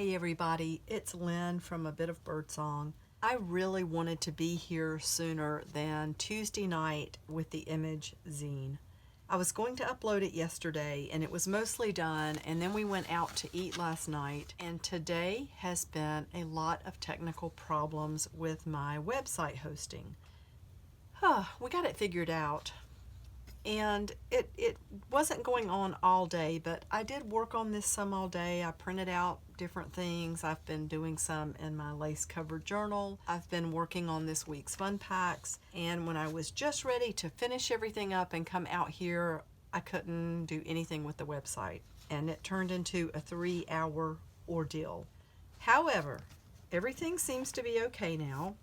Hey everybody, it's Lynn from A Bit of Birdsong. I really wanted to be here sooner than Tuesday night with the image zine. I was going to upload it yesterday and it was mostly done, and then we went out to eat last night, and today has been a lot of technical problems with my website hosting. We got it figured out. And it wasn't going on all day, but I did work on this some all day. I printed out different things. I've been doing some in my lace covered journal. I've been working on this week's fun packs, and when I was just ready to finish everything up and come out here, I couldn't do anything with the website, and it turned into a 3-hour ordeal. However, everything seems to be okay now,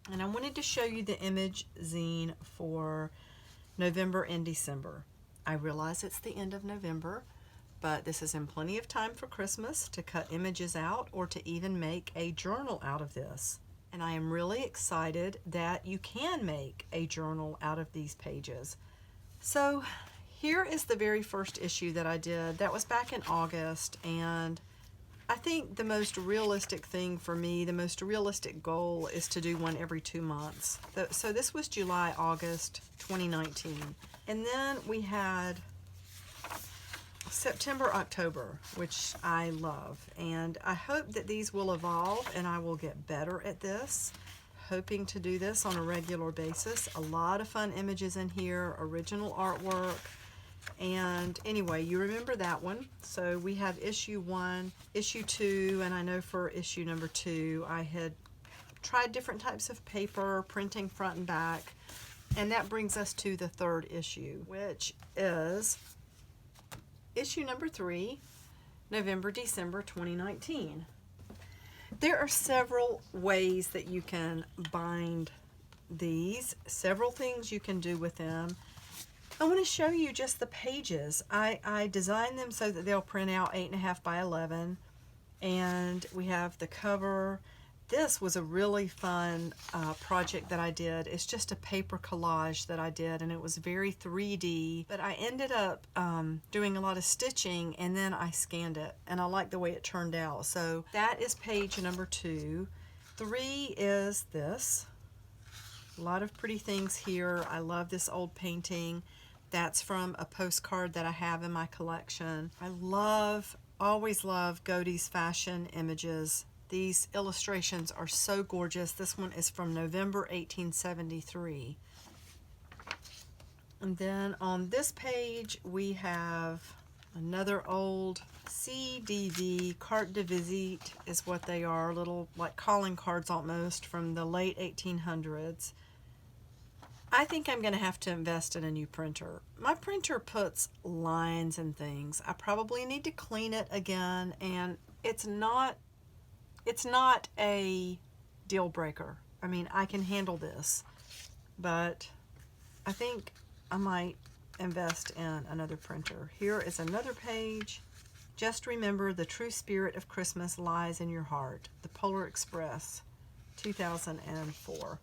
and I wanted to show you the image zine for November and December. I realize it's the end of November, but this is in plenty of time for Christmas to cut images out or to even make a journal out of this. And I am really excited that you can make a journal out of these pages. So here is the very first issue that I did. That was back in August, and I think the most realistic thing for me, the most realistic goal, is to do one every 2 months. So this was July, August 2019. And then we had September, October, which I love. And I hope that these will evolve and I will get better at this. Hoping to do this on a regular basis. A lot of fun images in here, original artwork. And anyway, you remember that one. So we have issue 1, issue 2, and I know for issue number 2 I had tried different types of paper, printing front and back, and that brings us to the third issue, which is issue number 3, November, December 2019. There are several ways that you can bind these, several things you can do with them. I want to show you just the pages. I designed them so that they'll print out 8.5 by 11, and we have the cover. This was a really fun project that I did. It's just a paper collage that I did, and it was very 3D, but I ended up doing a lot of stitching, and then I scanned it, and I like the way it turned out. So that is page number 2. 3 is this. A lot of pretty things here. I love this old painting. That's from a postcard that I have in my collection. I always love Godey's fashion images. These illustrations are so gorgeous. This one is from November 1873. And then on this page we have another old CDV, carte de visite is what they are, little like calling cards almost, from the late 1800s. I think I'm going to have to invest in a new printer. My printer puts lines and things. I probably need to clean it again, and it's not a deal breaker. I mean, I can handle this, but I think I might invest in another printer. Here is another page. Just remember, the true spirit of Christmas lies in your heart. The Polar Express, 2004.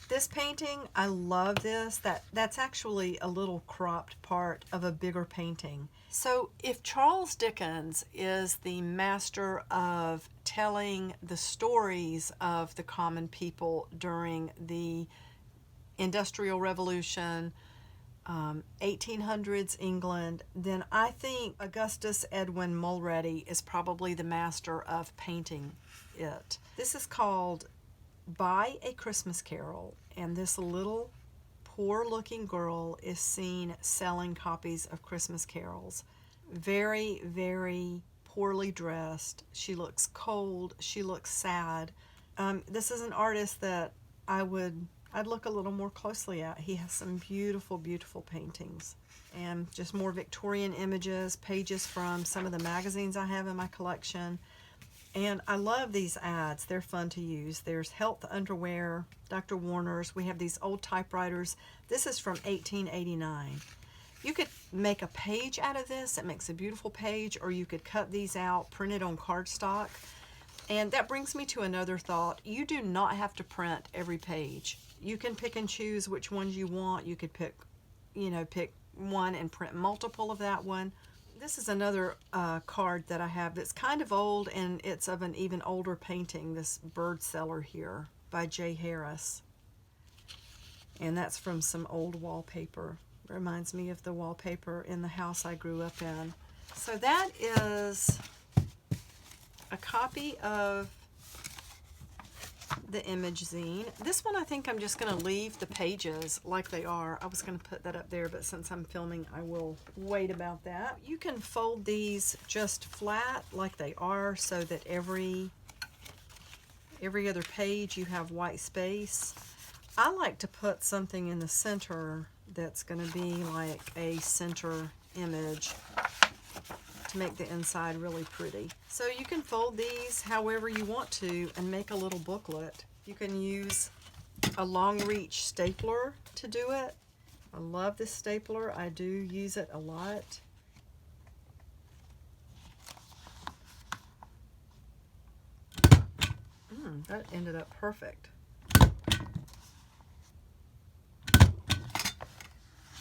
This painting, I love this. That's actually a little cropped part of a bigger painting. So if Charles Dickens is the master of telling the stories of the common people during the Industrial Revolution, 1800s England, then I think Augustus Edwin Mulready is probably the master of painting it. This is called By a Christmas Carol, and this little poor looking girl is seen selling copies of Christmas carols. Very, very poorly dressed. She looks cold. She looks sad. This is an artist that I'd look a little more closely at. He has some beautiful, beautiful paintings, and just more Victorian images, pages from some of the magazines I have in my collection. And I love these ads. They're fun to use. There's Health Underwear, Dr. Warner's. We have these old typewriters. This is from 1889. You could make a page out of this. It makes a beautiful page, or you could cut these out, print it on cardstock. And that brings me to another thought. You do not have to print every page. You can pick and choose which ones you want. You could pick one and print multiple of that one. This is another card that I have that's kind of old, and it's of an even older painting, this Bird Seller here by J. Harris. And that's from some old wallpaper. Reminds me of the wallpaper in the house I grew up in. So that is a copy of the image zine. This one I think I'm just going to leave the pages like they are. I was going to put that up there, but since I'm filming, I will wait about that. You can fold these just flat like they are so that every other page you have white space. I like to put something in the center that's going to be like a center image to make the inside really pretty. So you can fold these however you want to and make a little booklet. You can use a long reach stapler to do it. I love this stapler. I do use it a lot. That ended up perfect.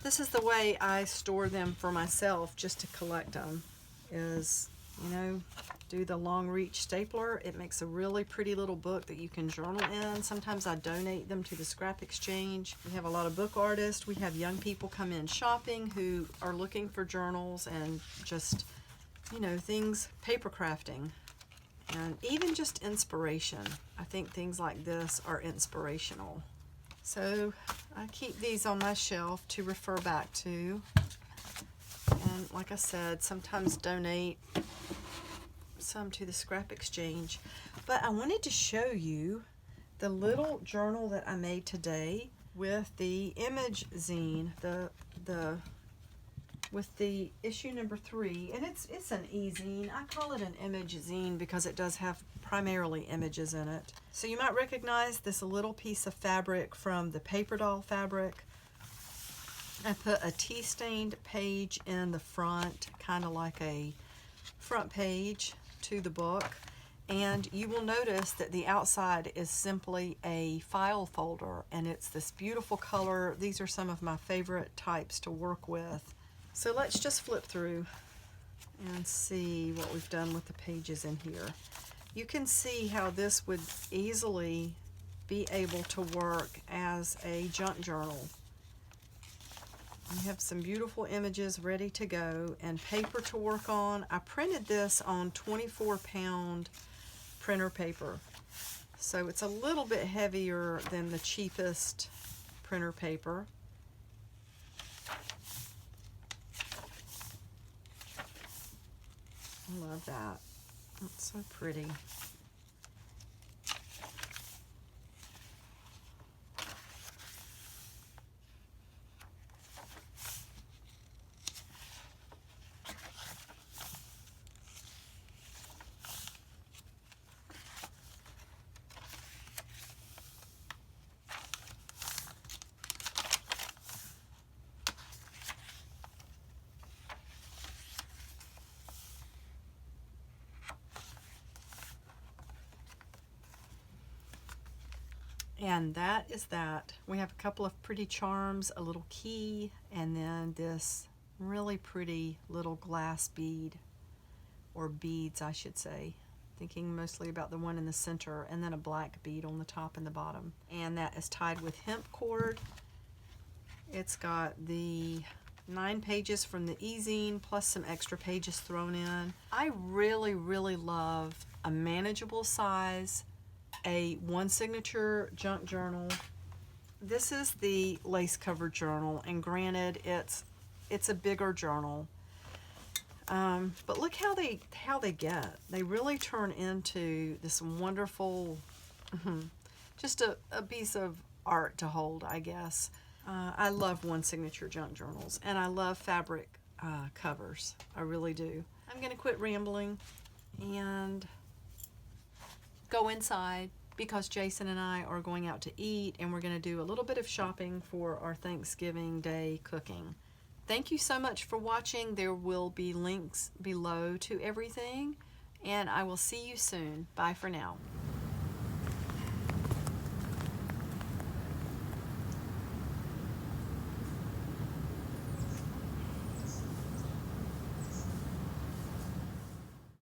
This is the way I store them for myself, just to collect them, is, you know, do the long reach stapler. It makes a really pretty little book that you can journal in. Sometimes I donate them to the scrap exchange. We have a lot of book artists. We have young people come in shopping who are looking for journals and just, you know, things, paper crafting, and even just inspiration. I think things like this are inspirational. So I keep these on my shelf to refer back to. And like I said, sometimes donate some to the scrap exchange. But I wanted to show you the little journal that I made today with the image zine, with the issue number 3, and it's an e-zine. I call it an image zine because it does have primarily images in it. So you might recognize this little piece of fabric from the paper doll fabric. I put a tea-stained page in the front, kind of like a front page to the book. And you will notice that the outside is simply a file folder, and it's this beautiful color. These are some of my favorite types to work with. So let's just flip through and see what we've done with the pages in here. You can see how this would easily be able to work as a junk journal. You have some beautiful images ready to go and paper to work on. I printed this on 24-pound printer paper, so it's a little bit heavier than the cheapest printer paper. I love that. It's so pretty. And that is that. We have a couple of pretty charms, a little key, and then this really pretty little glass bead, or beads I should say. Thinking mostly about the one in the center, and then a black bead on the top and the bottom. And that is tied with hemp cord. It's got the 9 pages from the e-zine plus some extra pages thrown in. I really, really love a manageable size, a 1 signature junk journal. This is the lace covered journal, and granted it's a bigger journal, but look how they get. They really turn into this wonderful, just a piece of art to hold, I guess. I love 1 signature junk journals, and I love fabric covers. I really do. I'm gonna quit rambling and go inside because Jason and I are going out to eat, and we're going to do a little bit of shopping for our Thanksgiving Day cooking. Thank you so much for watching. There will be links below to everything, and I will see you soon. Bye for now.